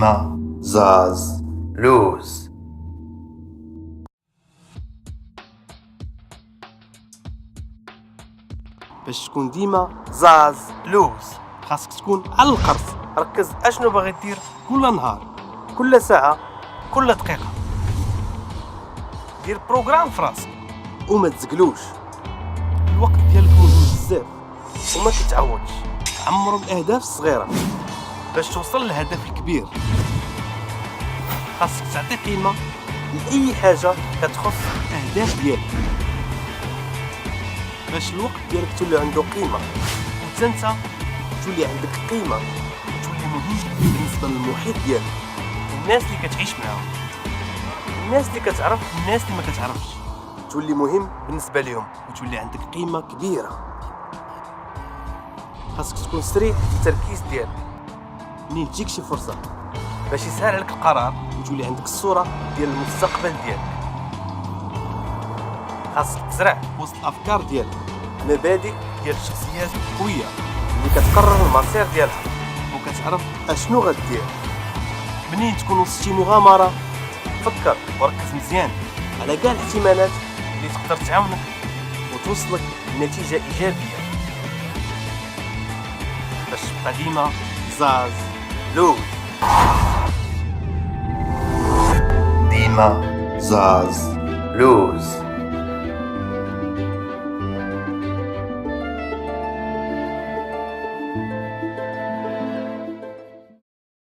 ديما زاز لوز. باش تكون ديما زاز لوز خاصك تكون على القرص. ركز اشنو باغي دير كل نهار، كل ساعة، كل دقيقة. دير بروغرام في راسك وما تزقلوش. الوقت ديالك مهم بزاف وما تتعودش. عمرو الاهداف الصغيرة باش توصل للهدف الكبير. خاصك تعطي قيمة لأي حاجة كتخص الأهداف ديالك باش الوقت ديالك تولي عنده قيمة، وانت تولي عندك قيمة وتولي مهم بالنسبة للمحيط ديالك، الناس اللي كتعيش معاهم، الناس اللي كتعرف، الناس اللي ما كتعرفش، تولي مهم بالنسبة لهم وتولي عندك قيمة كبيرة. خاصك تكون سريع في التركيز ديالك منين تجيك شي فرصة باش يسهل عليك القرار وتولي عندك الصورة ديال المستقبل ديالك. خاصك تزرع وسط الافكار ديالك مبادئ ديال الشخصيات قوية اللي كتقرر المصير ديالها وكتعرف اشنو غدير. منين تكون وسط شي مغامرة فكر وركز مزيان على كاع الاحتمالات اللي تقدر تعاونك وتوصلك لنتيجة ايجابية باش تبقى ديما زاز لوز. ديما زاز لوز.